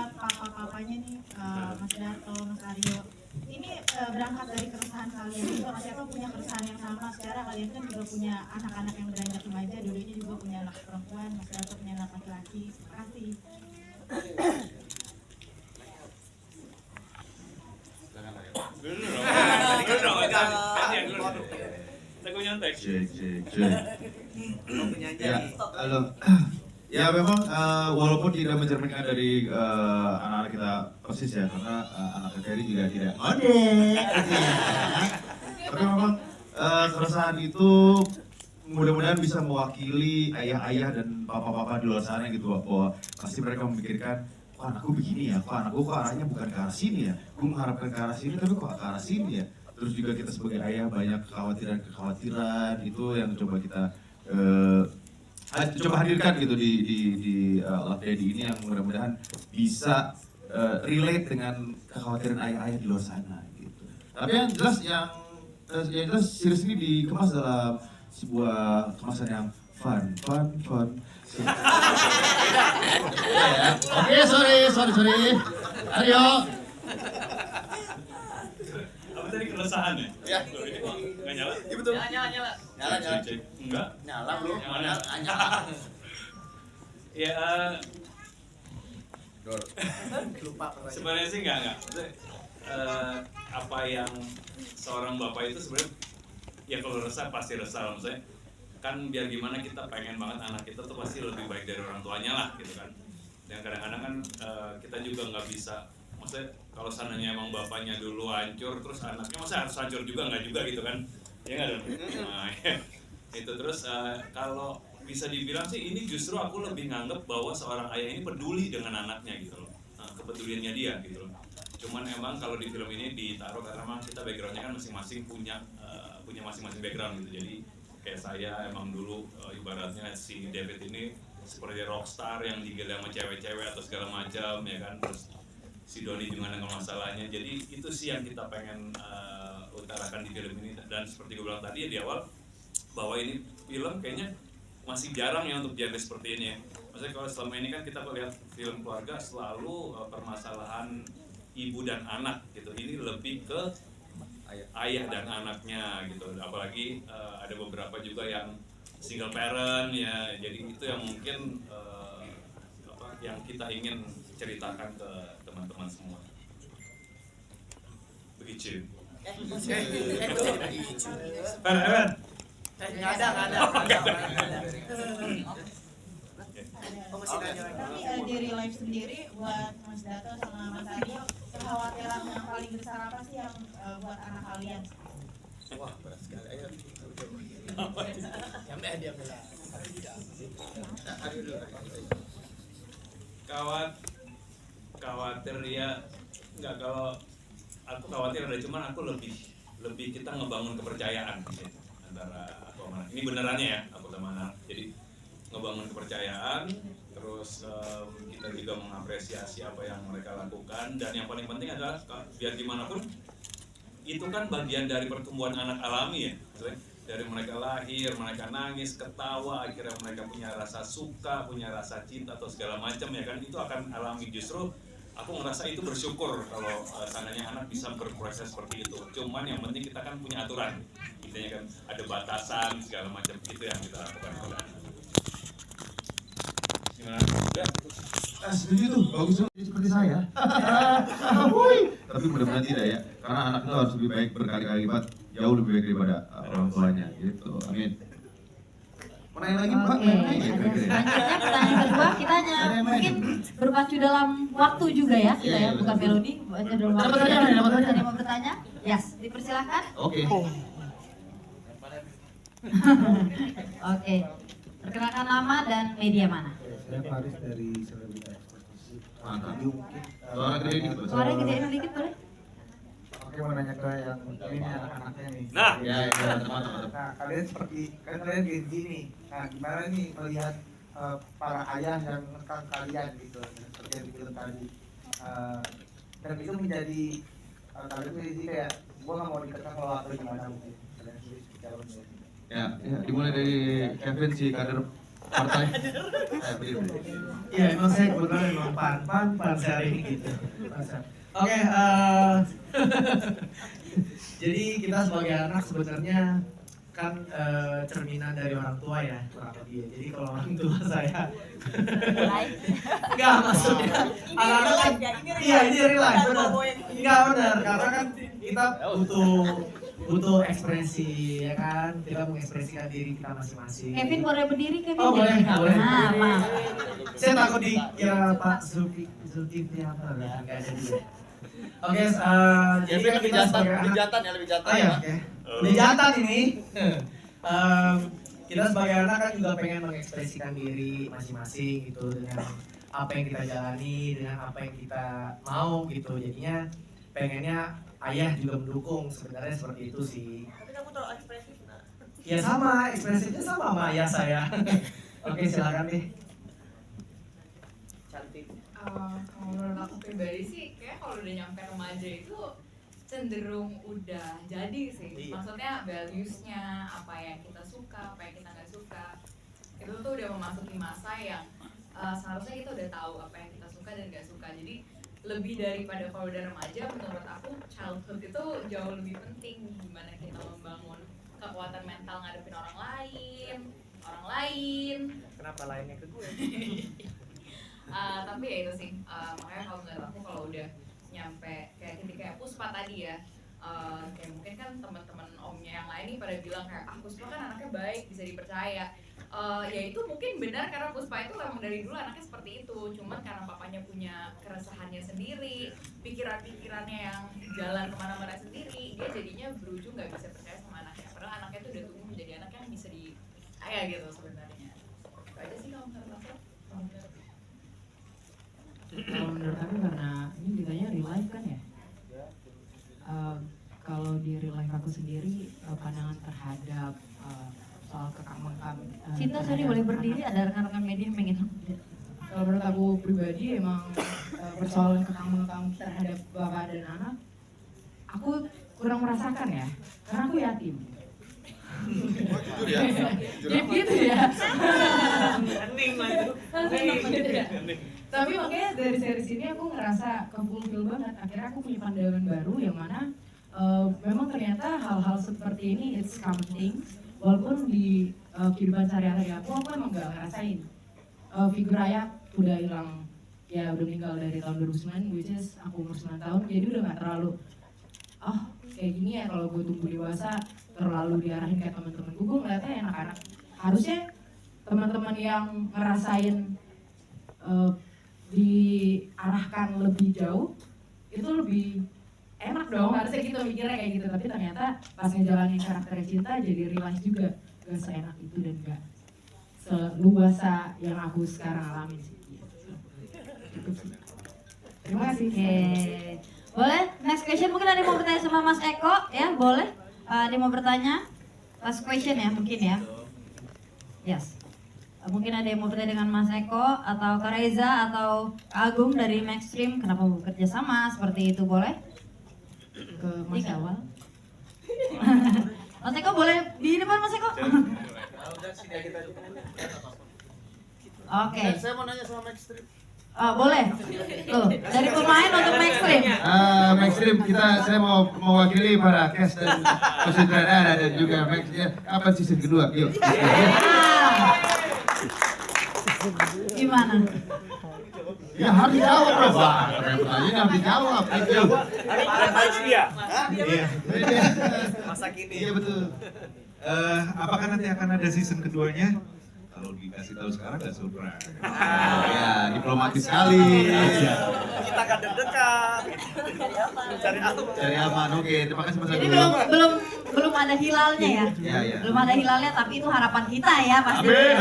buat papa-papanya nih, Mas Dato, Mas Aryo. Ini berangkat dari keresahan kalian juga, Mas Eko punya keresahan yang sama. Secara kalian kan juga punya anak-anak yang beranjak remaja, dulunya juga punya anak perempuan, Mas Dato punya anak laki-laki. Terima kasih. Ya, halo. Ya memang walaupun tidak mencerminkan dari anak-anak kita persis ya, karena anak Ferry juga tidak model, tapi memang keresahan itu mudah-mudahan bisa mewakili ayah-ayah dan papa-papa di luar sana gitu, bahwa pasti mereka memikirkan, kok anakku begini ya, kok anakku kok arahnya bukan ke arah sini ya, gue mengharapkan ke arah sini tapi kok ke arah sini ya. Terus juga kita sebagai ayah banyak kekhawatiran itu yang coba kita coba hadirkan gitu di Love Daddy ini, yang mudah-mudahan bisa relate dengan kekhawatiran ayah-ayah di luar sana gitu. Tapi yang jelas series ini dikemas dalam sebuah kemasan yang fun. Oke, sorry. Ayo. Apa tadi keresahan ya? Ya. Ini kok nggak nyala? Iya betul. Nyala. Cek. Enggak. Nyala belum? Nyala. Ya, Lupa. sebenarnya sih enggak. Maksudnya, apa yang seorang bapak itu sebenarnya, ya kalau resah pasti resah. Maksudnya kan biar gimana kita pengen banget anak kita tuh pasti lebih baik dari orang tuanya lah gitu kan. Dan kadang-kadang kan kita juga nggak bisa, maksudnya kalau sananya emang bapaknya dulu hancur terus anaknya masa harus hancur juga, nggak juga gitu kan. Ya nggak dong. Nah, itu terus kalau bisa dibilang sih ini justru aku lebih nganggep bahwa seorang ayah ini peduli dengan anaknya gitu loh. Kepeduliannya dia gitu loh. Cuman emang kalau di film ini ditaruh karena memang kita backgroundnya kan masing-masing punya masing-masing background gitu. Jadi kayak saya emang dulu ibaratnya si David ini seperti rockstar yang digila sama cewek-cewek atau segala macam ya kan. Terus si Doni juga dengan masalahnya. Jadi itu sih yang kita pengen utarakan di film ini. Dan seperti gue bilang tadi di awal, bahwa ini film kayaknya masih jarang ya untuk genre seperti ini ya. Maksudnya kalau selama ini kan kita melihat film keluarga selalu permasalahan ibu dan anak gitu. Ini lebih ke ayah dan anaknya gitu. Apalagi ada beberapa juga yang single parent ya. Jadi itu yang mungkin yang kita ingin ceritakan ke teman-teman semua. Begitu. Evan. Nggak ada. Tapi dari live sendiri buat Mas Dato sama Mas Aryo, kekhawatiran yang paling besar apa sih yang buat anak kalian? Wah, berat sekali. Ayo. Yang dia bilang. Khawatir ya, nggak, kalau aku khawatir ada, cuman aku lebih kita ngebangun kepercayaan gitu, antara aku sama anak. Ini benerannya ya, aku sama anak. Jadi ngebangun kepercayaan, terus kita juga mengapresiasi apa yang mereka lakukan, dan yang paling penting adalah biar gimana pun itu kan bagian dari pertumbuhan anak alami ya. Maksudnya dari mereka lahir, mereka nangis, ketawa, akhirnya mereka punya rasa suka, punya rasa cinta atau segala macam ya kan, itu akan alami. Justru aku ngerasa itu bersyukur kalau sananya anak bisa berproses seperti itu. Cuman yang penting kita kan punya aturan, intinya kan ada batasan segala macam, itu yang kita lakukan pada anak. Gimana? Udah? Setuju tuh, bagus tuh, seperti saya. Tapi mudah-mudahan tidak ya, karena anak itu harus lebih baik berkali-kali lipat, jauh lebih baik daripada orang tuanya gitu. Amin. Mau nanya lagi Mbak? Selanjutnya pertanyaan kedua kita hanya mungkin berpacu dalam waktu juga ya, kita ya, bukan melodi, baca dalam waktu. Ada yang mau bertanya? Yes, dipersilahkan. Oke. Oke. Perkenalkan nama dan media mana? Saya Faris dari Selebritas. Mantap. Mungkin Suara gede dikit. Suaranya gedein dikit boleh? Oke, mau nanya ke yang ini nih, anak-anaknya nih. Nah, Ya, mantap. Nah, kalian Gen Z nih. Nah, gimana nih melihat para ayah yang ngekang kalian gitu, seperti yang di film tadi. Dan itu menjadi kalian menjadi kayak gua nggak mau dikekang lo atau gimana mungkin. Kalian sendiri seperti apa nih? Ya, dimulai dari Kevin si kader partai. Berdiri. Iya, emang saya kebetulan memang pan sehari ini gitu. Oke, jadi kita sebagai anak sebenarnya kan cerminan dari orang tua ya, kurang lebih ya. Jadi kalau orang tua saya enggak maksudnya anak-anak kan iya ini real life benar. Enggak benar, karena kan kita butuh ekspresi ya kan, kita mengekspresikan diri kita masing-masing. Kevin boleh berdiri, Kevin? Oh boleh, boleh. Nah, maaf. Saya takut dikira Pak Zulkifli apa ya, nggak ada dia. Oke, jadi kan kita sebagai anak, lebih jantan oh ya, oke. Lebih jantan ini. Kita sebagai anak kan juga pengen mengekspresikan diri masing-masing gitu dengan apa yang kita jalani, dengan apa yang kita mau gitu. Jadinya pengennya ayah juga mendukung, sebenarnya seperti itu sih. Tapi kamu terlalu ekspresif, nah. Ya sama, ekspresinya sama ayah saya. Oke, silakan deh. Cantik. Kalau menurut aku pribadi sih, kayak kalau udah nyampe remaja itu cenderung udah jadi sih. Iya. Maksudnya values-nya, apa yang kita suka, apa yang kita nggak suka, itu tuh udah memasuki masa yang seharusnya kita udah tahu apa yang kita suka dan nggak suka. Jadi lebih daripada kalau udah remaja, menurut aku childhood itu jauh lebih penting. Gimana kita membangun kekuatan mental ngadepin orang lain. Kenapa lainnya ke gue? Tapi ya itu sih, makanya kalau menurut aku kalau udah nyampe kayak ketika Puspa tadi ya, kayak mungkin kan teman-teman omnya yang lain nih pada bilang kayak Puspa kan anaknya baik, bisa dipercaya. Ya itu mungkin benar karena Puspa itu memang dari dulu anaknya seperti itu, cuman karena papanya punya keresahannya sendiri, pikiran-pikirannya yang jalan kemana-mana sendiri, dia jadinya berujung nggak bisa percaya sama anaknya. Padahal anaknya itu udah tumbuh menjadi anak yang bisa dipercaya gitu sebenarnya. Itu aja sih kalau menurut aku. Kalau menurut aku karena ini ditanya real life kan ya. Kalau di real life aku sendiri pandangan terhadap soal kekang-mengkang. Cinta, sorry boleh berdiri, ada rekan-rekan media yang pengen. Kalau menurut aku pribadi emang persoalan kekang-mengkang terhadap bapak dan anak, aku kurang merasakan ya, karena aku yatim. Jujur ya. Jadi gitu ya. Ending lah itu. Gitu ya. Tapi makanya dari series ini aku ngerasa kefulfill banget. Akhirnya aku punya pandangan baru yang mana memang ternyata hal-hal seperti ini it's common things. Walaupun di kehidupan sehari-hari aku emang gak ngerasain. Figur ayah udah hilang, ya udah meninggal dari tahun 2009, which is aku umur 9 tahun, jadi udah gak terlalu kayak gini ya kalau gue tumbuh dewasa terlalu diarahin kayak teman-teman gue ngeliatnya anak-anak. Harusnya teman-teman yang ngerasain diarahkan lebih jauh itu lebih enak dong, harusnya kita mikirnya kayak gitu. Tapi ternyata pas ngejalanin karakter cinta jadi realize juga gak seenak itu dan gak seluasa yang aku sekarang alamin sih. Cukup sih. Terima kasih. Oke. Boleh? Next question, mungkin ada yang mau bertanya sama Mas Eko ya, boleh? Ada yang mau bertanya? Last question ya mungkin ya. Yes. Mungkin ada yang mau bertanya dengan Mas Eko atau Kak Reza atau Kak Agung dari Maxstream, kenapa bekerja sama seperti itu, boleh? Ke Mas Awal. Mas Eko boleh di depan Mas Eko? Udah sini aja tadi. Oke. Saya mau nanya sama Maxstream. Boleh. Tuh, dari pemain untuk Maxstream. Maxstream saya mau mewakili para cast dan sutradara dan juga Max ya. Kapan season kedua? Yuk. Gimana? Ya harus dijawab dong, Pak. Pertanyaannya harus dijawab. Iya. Iya. Masa kini. Iya betul. Apakah nanti akan ada season keduanya? Kalau dikasih tahu sekarang nggak surprise. Ya diplomatis sekali. Kita akan dekat. Cari aman. Cari aman. Oke, terima kasih Mas Jadi Agung. belum ada hilalnya ya? Iya. Belum ada hilalnya, tapi itu harapan kita ya pasti. Amin.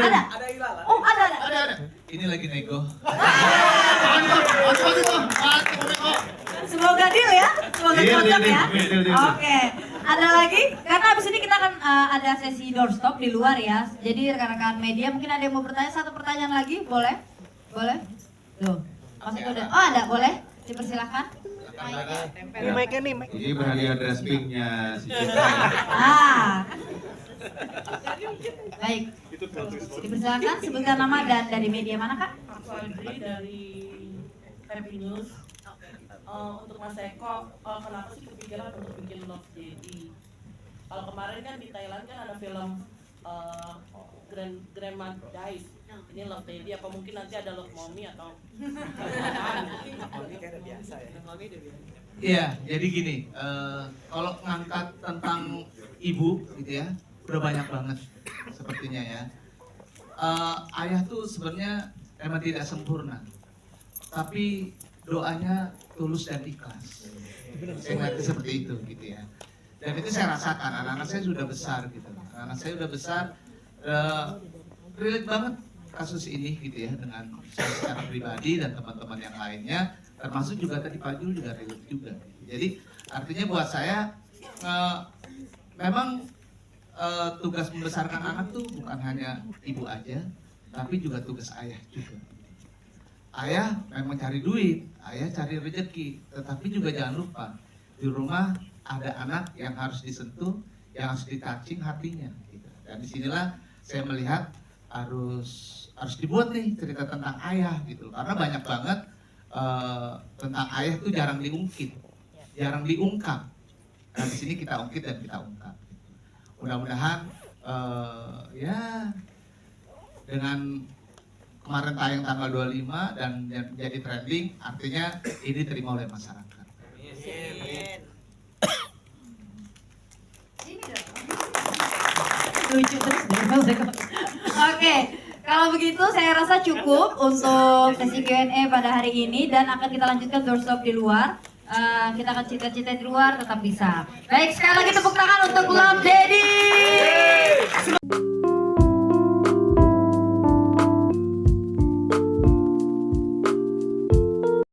Ada? Ada hilal. Oh, ada. Ada. Ini lagi nego. Semoga deal ya, semoga Deal, cocok deal, ya. deal. Oke, ada lagi? Karena abis ini kita akan ada sesi doorstop di luar ya. Jadi rekan-rekan media mungkin ada yang mau bertanya, satu pertanyaan lagi, boleh? Boleh? Tuh, Mas Eko udah. Oh ada, boleh? Dipersilahkan. Ini mic-nya nih, mic. Ini berhadiah dress pinknya si Cinta. Baik. Itu Dipersilakan sebutkan nama dan dari media mana Kak? Aku Andri dari Happy News. Untuk Mas Eko, kenapa sih kepikiran untuk bikin Love Jadi? Kalau kemarin kan di Thailand kan ada film Grandma Dies. Ini Love Daddy, apa mungkin nanti ada Love Mommy atau Mami kan udah biasa ya. Iya, jadi gini, kalau ngangkat tentang ibu gitu ya, udah banyak banget sepertinya ya. Ayah tuh sebenarnya emang tidak sempurna, tapi doanya tulus dan ikhlas. Saya ngerti seperti itu gitu ya. Dan itu saya rasakan, anak-anak saya sudah besar gitu. Anak saya sudah besar, relate banget kasus ini gitu ya dengan saya secara pribadi dan teman-teman yang lainnya, termasuk juga tadi Pak Jul juga relate juga. Jadi artinya buat saya memang tugas membesarkan anak tuh bukan hanya ibu aja, tapi juga tugas ayah juga. Ayah memang cari duit, ayah cari rezeki, tetapi juga jangan lupa di rumah ada anak yang harus disentuh, yang harus ditouching hatinya. Gitu. Dan disinilah saya melihat harus dibuat nih cerita tentang ayah gitu, karena banyak banget tentang ayah tuh jarang diungkit, jarang diungkap. Nah di sini kita ungkit dan kita ungkap. Mudah-mudahan ya dengan kemarin tayang tanggal 25 dan jadi trending, artinya ini diterima oleh masyarakat. Lucu terus deh Mas Eko. Oke, kalau begitu saya rasa cukup untuk sesi Q&A pada hari ini dan akan kita lanjutkan doorstop di luar. Kita akan cita-cita di luar tetap bisa. Baik, sekali lagi tepuk tangan untuk Love Daddy.